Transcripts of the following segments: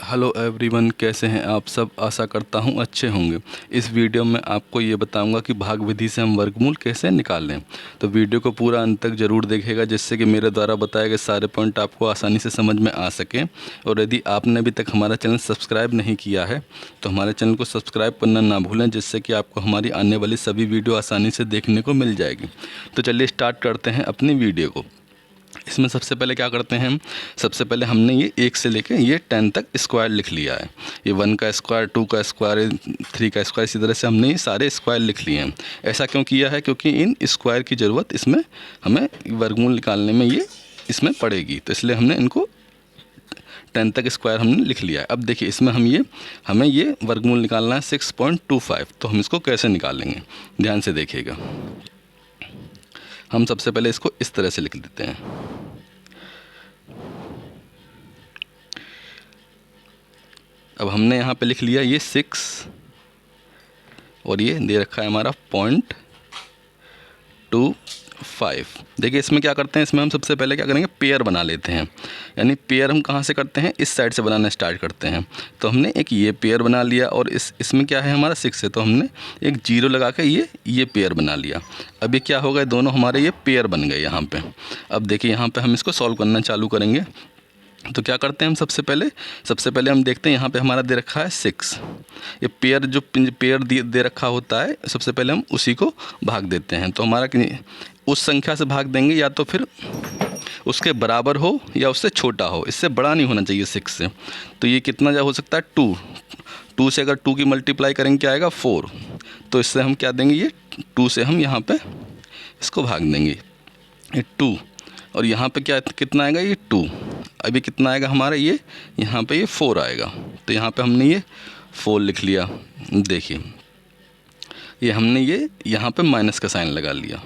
Hello everyone, कैसे हैं आप सब। आशा करता हूं अच्छे होंगे। इस वीडियो में आपको ये बताऊंगा कि भाग विधि से हम वर्गमूल कैसे निकालें। तो वीडियो को पूरा अंत तक ज़रूर देखिएगा, जिससे कि मेरे द्वारा बताए गए सारे पॉइंट आपको आसानी से समझ में आ सकें। और यदि आपने अभी तक हमारा चैनल सब्सक्राइब नहीं किया है तो हमारे चैनल को सब्सक्राइब करना ना भूलें, जिससे कि आपको हमारी आने वाली सभी वीडियो आसानी से देखने को मिल जाएगी। तो चलिए स्टार्ट करते हैं अपनी वीडियो को। इसमें सबसे पहले क्या करते हैं हम, सबसे पहले हमने ये 1 से लेके ये 10 तक स्क्वायर लिख लिया है। ये 1 का स्क्वायर, 2 का स्क्वायर, 3 का स्क्वायर, इसी तरह से हमने ये सारे स्क्वायर लिख लिए हैं। ऐसा क्यों किया है? क्योंकि इन स्क्वायर की ज़रूरत इसमें हमें वर्गमूल निकालने में ये इसमें पड़ेगी, तो इसलिए हमने इनको 10 तक स्क्वायर हमने लिख लिया है। अब देखिए इसमें हमें ये वर्गमूल निकालना है 6.25। तो हम इसको कैसे निकालेंगे, ध्यान से देखिएगा। हम सबसे पहले इसको इस तरह से लिख देते हैं। अब हमने यहाँ पे लिख लिया ये 6 और ये दे रखा है हमारा 0.25। देखिए इसमें क्या करते हैं, इसमें हम सबसे पहले क्या करेंगे, पेयर बना लेते हैं। यानी पेयर हम कहाँ से करते हैं, इस साइड से बनाना स्टार्ट करते हैं। तो हमने एक ये पेयर बना लिया और इसमें क्या है हमारा 6 है, तो हमने एक 0 लगा के ये पेयर बना लिया। अब ये क्या हो गए, दोनों हमारे ये पेयर बन गए यहाँ पे। अब देखिए यहाँ पे हम इसको सॉल्व करना चालू करेंगे। तो क्या करते हैं हम, सबसे पहले हम देखते हैं यहाँ पे हमारा दे रखा है 6। ये पेयर जो पेयर दे रखा होता है, सबसे पहले हम उसी को भाग देते हैं। तो हमारा उस संख्या से भाग देंगे, या तो फिर उसके बराबर हो या उससे छोटा हो, इससे बड़ा नहीं होना चाहिए 6 से। तो ये कितना जा हो सकता है, 2 से अगर 2 की मल्टीप्लाई करेंगे क्या आएगा, 4। तो इससे हम क्या देंगे, ये 2 से हम यहाँ पे इसको भाग देंगे, ये 2। और यहाँ पे क्या कितना आएगा, ये 2। अभी कितना आएगा हमारा, ये यहाँ पे ये 4 आएगा। तो यहाँ पे हमने ये 4 लिख लिया। देखिए ये हमने ये यहाँ पे माइनस का साइन लगा लिया।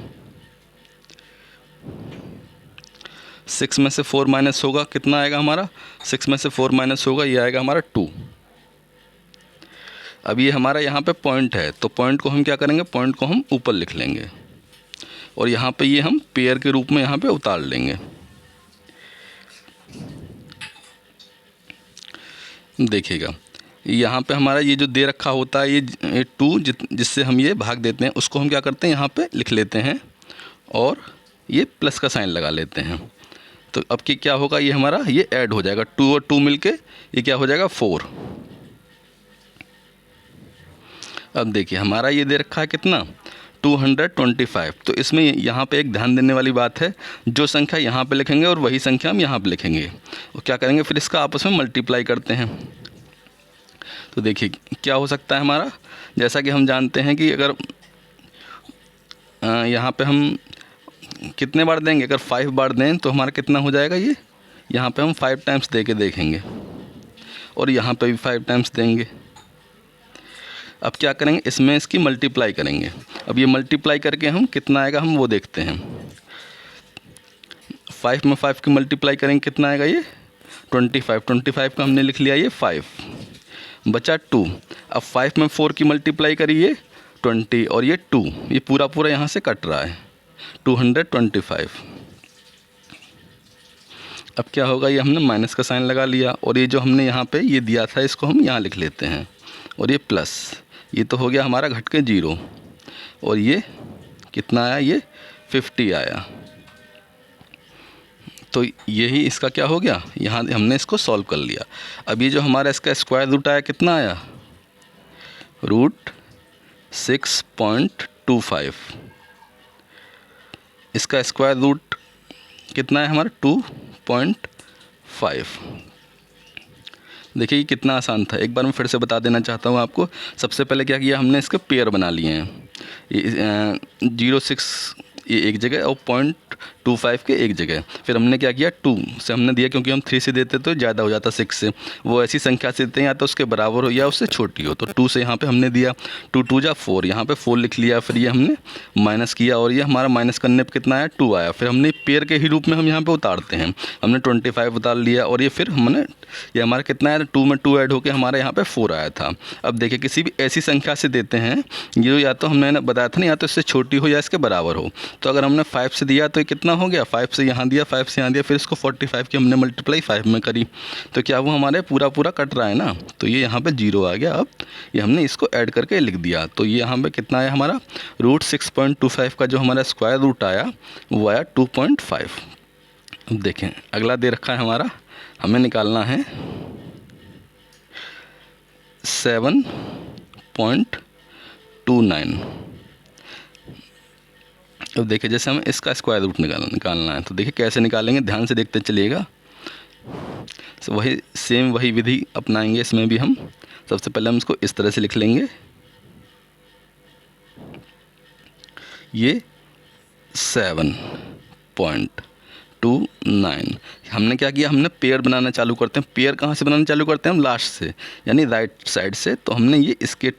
6 में से 4 माइनस होगा, कितना आएगा हमारा, 6 में से 4 माइनस होगा, ये आएगा हमारा 2। अब ये हमारा यहाँ पे पॉइंट है, तो पॉइंट को हम क्या करेंगे, पॉइंट को हम ऊपर लिख लेंगे और यहाँ पे ये हम पेयर के रूप में यहाँ पे उतार लेंगे। देखिएगा यहाँ पे हमारा ये जो दे रखा होता है ये 2, जिससे हम ये भाग देते हैं, उसको हम क्या करते हैं यहाँ पे लिख लेते हैं और ये प्लस का साइन लगा लेते हैं। तो अब कि क्या होगा, ये हमारा ये ऐड हो जाएगा, 2 और 2 मिलके ये क्या हो जाएगा, 4। अब देखिए हमारा ये दे रखा है कितना, 225। तो इसमें यहाँ पे एक ध्यान देने वाली बात है, जो संख्या यहाँ पे लिखेंगे और वही संख्या हम यहाँ पे लिखेंगे। और क्या करेंगे, फिर इसका आपस में मल्टीप्लाई करते हैं। तो देखिए क्या हो सकता है हमारा, जैसा कि हम जानते हैं कि अगर यहाँ पे हम कितने बार देंगे, अगर 5 बार दें तो हमारा कितना हो जाएगा, ये यहाँ पे हम 5 टाइम्स दे के देखेंगे और यहाँ पे भी 5 टाइम्स देंगे। अब क्या करेंगे, इसमें इसकी मल्टीप्लाई करेंगे। अब ये मल्टीप्लाई करके हम कितना आएगा हम वो देखते हैं। 5 में 5 की मल्टीप्लाई करेंगे, कितना आएगा, ये 25 का हमने लिख लिया ये 5, बचा 2। अब 5 में 4 की मल्टीप्लाई करिए 20 और ये 2, ये पूरा यहाँ से कट रहा है, 225। अब क्या होगा, ये हमने माइनस का साइन लगा लिया और ये जो हमने यहाँ पे ये दिया था इसको हम यहाँ लिख लेते हैं और ये प्लस, ये तो हो गया हमारा घट के 0 और ये कितना आया, ये 50 आया। तो यही इसका क्या हो गया, यहाँ हमने इसको सॉल्व कर लिया। अब ये जो हमारा इसका स्क्वायर रूट आया, कितना आया, √6.25। इसका स्क्वायर रूट कितना है हमारा, 2.5। देखिए ये कितना आसान था, एक बार मैं फिर से बता देना चाहता हूँ आपको। सबसे पहले क्या किया हमने, इसके पेयर बना लिए हैं, 0.6 ये एक जगह और 0.25 के एक जगह। फिर हमने क्या किया, 2 से हमने दिया, क्योंकि हम 3 से देते तो ज़्यादा हो जाता 6 से। वो ऐसी संख्या से देते हैं या तो उसके बराबर हो या उससे छोटी हो। तो 2 से यहाँ पे हमने दिया, 2 2 जा 4, यहाँ पे 4 लिख लिया। फिर ये हमने माइनस किया और ये हमारा माइनस करने पर कितना आया, 2 आया। फिर हमने पेयर के ही रूप में हम यहाँ पर उतारते हैं, हमने 25 उतार लिया और ये फिर हमने ये हमारा कितना आया, 2 में 2 ऐड होकर हमारे यहाँ पे 4 आया था। अब देखिए किसी भी ऐसी संख्या से देते हैं, ये या तो हमने बताया था ना, या तो इससे छोटी हो या इसके बराबर हो। तो अगर हमने 5 से दिया तो ये कितना हो गया, 5 से यहाँ दिया, 5 से यहाँ दिया, फिर इसको 45 की हमने मल्टीप्लाई 5 में करी, तो क्या वो हमारे पूरा पूरा कट रहा है ना, तो ये यहाँ पे 0 आ गया। अब ये हमने इसको ऐड करके लिख दिया, तो ये यहाँ पे कितना आया हमारा, √6.25 का जो हमारा स्क्वायर रूट आया वो आया 2.5। अब देखें अगला दे रखा है हमारा, हमें निकालना है 7.29। अब देखिए जैसे हमें इसका स्क्वायर रूट निकालना है, तो देखिए कैसे निकालेंगे, ध्यान से देखते चलिएगा। तो वही विधि अपनाएंगे इसमें भी हम। सबसे पहले हम इसको इस तरह से लिख लेंगे, ये 7.29। हमने क्या किया, हमने पेयर बनाना चालू करते हैं। पेयर कहाँ से बनाना चालू करते हैं हम, लास्ट से, यानी राइट साइड से। तो हमने ये इसके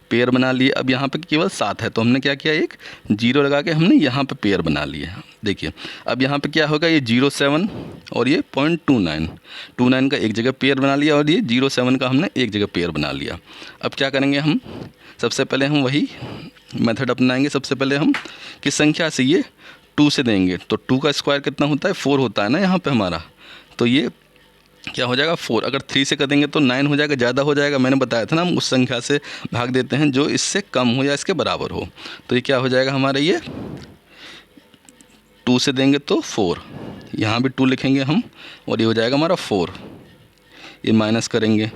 पेयर बना लिए। अब यहाँ पे केवल 7 है, तो हमने क्या किया, एक 0 लगा के हमने यहाँ पे पेयर बना लिए। देखिए अब यहाँ पे क्या होगा, ये 0.7 और ये 0.29 का एक जगह पेयर बना लिया, और ये 0.7 का हमने एक जगह पेयर बना लिया। अब क्या करेंगे हम, सबसे पहले हम वही मेथड अपनाएंगे। सबसे पहले हम किस संख्या से, ये 2 से देंगे, तो 2 का स्क्वायर कितना होता है, 4 होता है ना यहाँ पे हमारा, तो ये क्या हो जाएगा 4। अगर 3 से कर देंगे तो 9 हो जाएगा, ज़्यादा हो जाएगा। मैंने बताया था ना, हम उस संख्या से भाग देते हैं जो इससे कम हो या इसके बराबर हो। तो ये क्या हो जाएगा हमारा, ये 2 से देंगे तो 4, यहाँ भी 2 लिखेंगे हम, और ये हो जाएगा हमारा 4। ये माइनस करेंगे,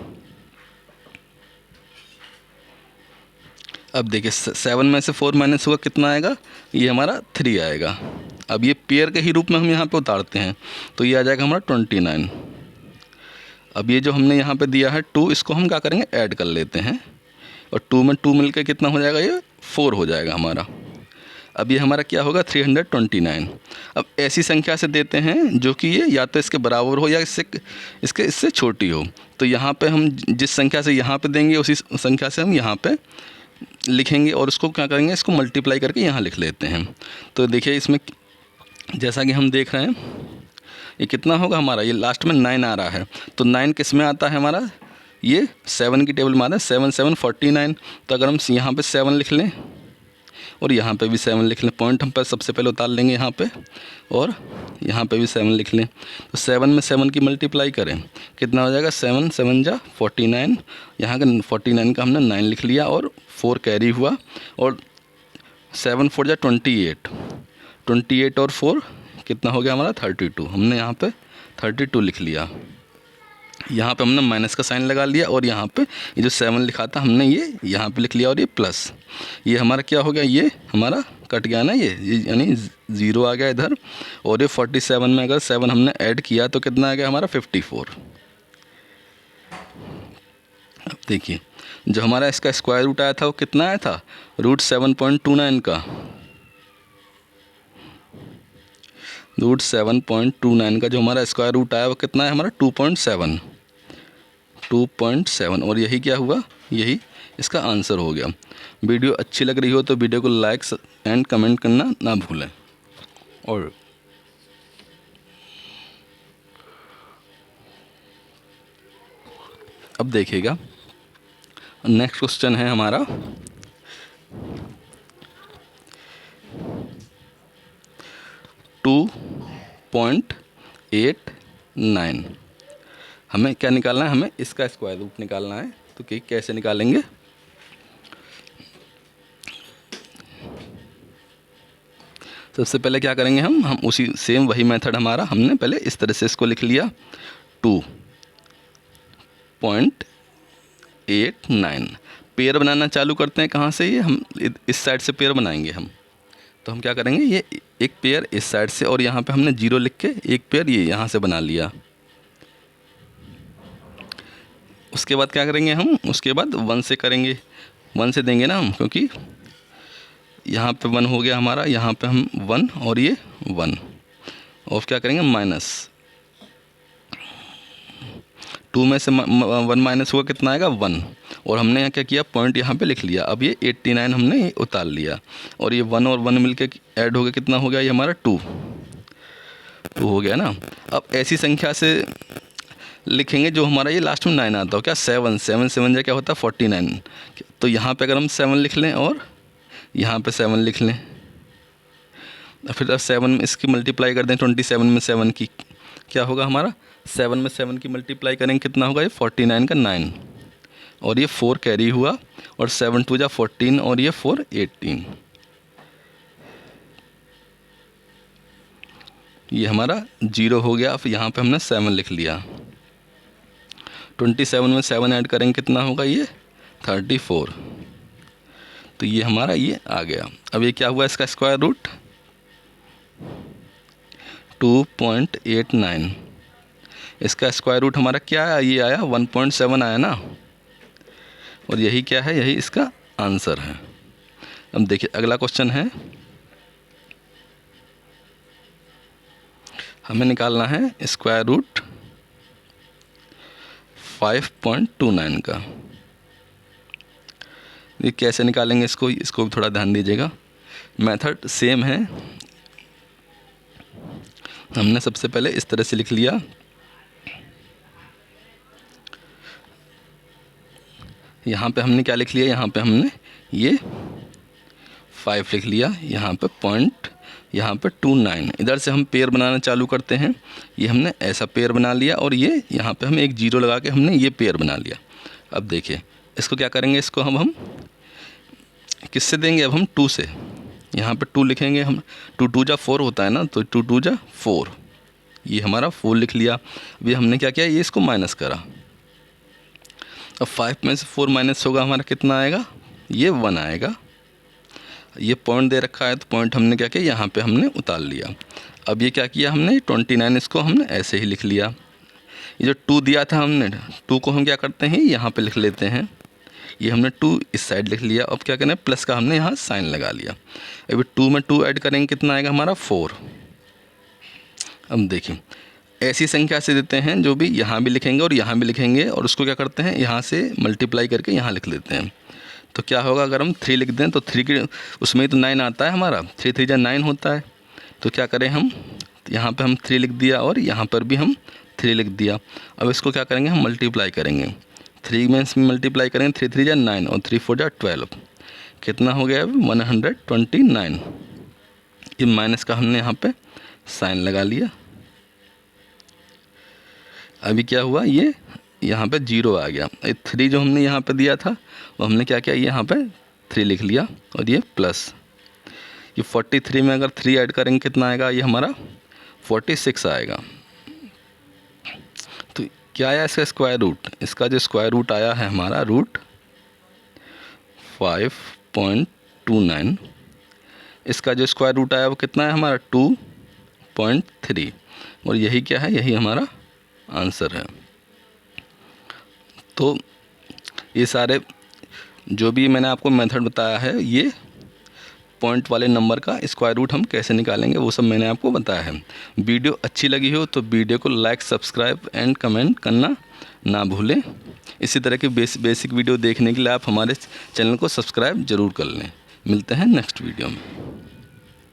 अब देखिए 7 में से 4 माइनस होगा, कितना आएगा, ये हमारा 3 आएगा। अब ये पेयर के ही रूप में हम यहाँ पे उतारते हैं, तो ये आ जाएगा हमारा 29। अब ये जो हमने यहाँ पे दिया है 2, इसको हम क्या करेंगे, ऐड कर लेते हैं, और 2 में 2 मिलकर कितना हो जाएगा, ये 4 हो जाएगा हमारा। अब ये हमारा क्या होगा, 329। अब ऐसी संख्या से देते हैं जो कि ये या तो इसके बराबर हो या इससे छोटी हो। तो यहाँ पे हम जिस संख्या से यहाँ पे देंगे उसी संख्या से हम यहाँ पे लिखेंगे, और उसको क्या करेंगे, इसको मल्टीप्लाई करके यहाँ लिख लेते हैं। तो देखिए इसमें जैसा कि हम देख रहे हैं, ये कितना होगा हमारा, ये लास्ट में 9 आ रहा है। तो 9 किस में आता है हमारा, ये 7 की टेबल में आता है, 7 7 49। तो अगर हम यहाँ पे 7 लिख लें और यहाँ पे भी 7 लिख लें, पॉइंट हम पर सबसे पहले उतार लेंगे यहाँ पे, और यहाँ पे भी 7 लिख लें। तो 7 में 7 की मल्टीप्लाई करें, कितना हो जाएगा, 7 7 जा 49। यहाँ का 49 का हमने 9 लिख लिया, और 4 कैरी हुआ, और 7 4 जा 28 और 4 कितना हो गया हमारा, 32। हमने यहाँ पे 32 लिख लिया। यहाँ पे हमने माइनस का साइन लगा लिया, और यहाँ पे ये जो 7 लिखा था हमने ये यहाँ पे लिख लिया, और ये प्लस। ये हमारा क्या हो गया, ये हमारा कट गया ना, ये यानी 0 आ गया इधर। और ये 47 में अगर 7 हमने ऐड किया तो कितना आ गया हमारा, 54। अब देखिए जो हमारा इसका स्क्वायर रूट आया था वो कितना आया था, √7.29 का। √7.29 का जो हमारा स्क्वायर रूट आया वो कितना है हमारा, 2.7। और यही क्या हुआ, यही इसका आंसर हो गया। वीडियो अच्छी लग रही हो तो वीडियो को लाइक एंड कमेंट करना ना भूलें। और अब देखिएगा नेक्स्ट क्वेश्चन है हमारा 2.89। हमें क्या निकालना है, हमें इसका स्क्वायर रूट निकालना है। तो कैसे निकालेंगे, सबसे पहले क्या करेंगे हम उसी सेम वही मेथड हमारा, हमने पहले इस तरह से इसको लिख लिया 2.89। पेयर बनाना चालू करते हैं, कहाँ से, ये हम इस साइड से पेयर बनाएंगे हम। तो हम क्या करेंगे, ये एक पेयर इस साइड से, और यहाँ पे हमने 0 लिख के एक पेयर ये यहाँ से बना लिया। उसके बाद क्या करेंगे हम, उसके बाद 1 से करेंगे, 1 से देंगे ना हम, क्योंकि यहाँ पे 1 हो गया हमारा, यहाँ पे हम 1 और ये 1, और क्या करेंगे माइनस 2 में से 1 माइनस हुआ, कितना आएगा 1। और हमने यहाँ क्या किया, पॉइंट यहाँ पे लिख लिया। अब ये 89 हमने उतार लिया, और ये 1 और 1 मिलके ऐड हो गया, कितना हो गया ये हमारा 2 हो गया ना। अब ऐसी संख्या से लिखेंगे जो हमारा ये लास्ट में 9 आता हो, क्या 7 7 7 जा क्या होता है 49। तो यहाँ पे अगर हम 7 लिख लें और यहाँ पे 7 लिख लें, फिर अब 7 में इसकी मल्टीप्लाई कर दें 27 में 7 की, क्या होगा हमारा 7 में 7 की मल्टीप्लाई करेंगे कितना होगा, ये 49 का 9 और ये 4 कैरी हुआ और 7 2 जा 14 और ये 4 18, ये हमारा 0 हो गया। फिर यहाँ पे हमने 7 लिख लिया। 27 में 7 ऐड करेंगे कितना होगा, ये 34, तो ये हमारा ये आ गया। अब ये क्या हुआ, इसका स्क्वायर रूट 2.89, इसका स्क्वायर रूट हमारा क्या आया, ये आया 1.7 आया ना, और यही क्या है, यही इसका आंसर है। अब देखिए अगला क्वेश्चन है, हमें निकालना है स्क्वायर रूट 5.29 का। ये कैसे निकालेंगे इसको भी थोड़ा ध्यान दीजिएगा। मेथड सेम है, हमने सबसे पहले इस तरह से लिख लिया, यहाँ पे हमने क्या लिख लिया, यहाँ पे हमने ये 5 लिख लिया, यहाँ पे पॉइंट, यहाँ पे 29, इधर से हम पेयर बनाना चालू करते हैं। ये हमने ऐसा पेयर बना लिया और ये यहाँ पे हम एक 0 लगा के हमने ये पेयर बना लिया। अब देखिए इसको क्या करेंगे, इसको हम किससे देंगे, अब हम 2 से, यहाँ पे 2 लिखेंगे हम, 2 2 जा 4 होता है ना, तो 2 2 जा 4, ये हमारा 4 लिख लिया। अभी हमने क्या किया, ये इसको माइनस करा। अब 5 में से 4 माइनस होगा हमारा कितना आएगा, ये 1 आएगा। ये पॉइंट दे रखा है तो पॉइंट हमने क्या किया, यहाँ पे हमने उतार लिया। अब ये क्या किया हमने, 29 इसको हमने ऐसे ही लिख लिया। ये जो 2 दिया था हमने, 2 को हम क्या करते हैं, यहाँ पे लिख लेते हैं। ये हमने 2 इस साइड लिख लिया। अब क्या करना है, प्लस का हमने यहाँ साइन लगा लिया। अभी 2 में 2 ऐड करेंगे कितना आएगा हमारा 4। अब देखिए ऐसी संख्या से देते हैं, जो भी यहाँ भी लिखेंगे और यहाँ भी लिखेंगे, और उसको क्या करते हैं, यहाँ से मल्टीप्लाई करके यहाँ लिख लेते हैं। तो क्या होगा, अगर हम 3 लिख दें तो 3 के उसमें ही तो 9 आता है हमारा, 3 3 जा 9 होता है। तो क्या करें हम, यहाँ पे हम 3 लिख दिया और यहाँ पर भी हम 3 लिख दिया। अब इसको क्या करेंगे, हम मल्टीप्लाई करेंगे, 3 में इसमें मल्टीप्लाई करेंगे, 3 3 जा 9 और 3 4 जा 12, कितना हो गया, 129। ये माइनस का हमने यहाँ पे साइन लगा लिया। अभी क्या हुआ, ये यहाँ पे 0 आ गया। ये 3 जो हमने यहाँ पे दिया था वो हमने क्या किया, यहाँ पे 3 लिख लिया और ये प्लस, ये 43 में अगर 3 ऐड करेंगे कितना आएगा, ये हमारा 46 आएगा। तो क्या आया इसका स्क्वायर रूट, इसका जो स्क्वायर रूट आया है हमारा रूट 5.29, इसका जो स्क्वायर रूट आया वो कितना है हमारा 2.3, और यही क्या है, यही हमारा आंसर है। तो ये सारे जो भी मैंने आपको मेथड बताया है, ये पॉइंट वाले नंबर का स्क्वायर रूट हम कैसे निकालेंगे वो सब मैंने आपको बताया है। वीडियो अच्छी लगी हो तो वीडियो को लाइक, सब्सक्राइब एंड कमेंट करना ना भूलें। इसी तरह की बेसिक वीडियो देखने के लिए आप हमारे चैनल को सब्सक्राइब ज़रूर कर लें। मिलते हैं नेक्स्ट वीडियो में।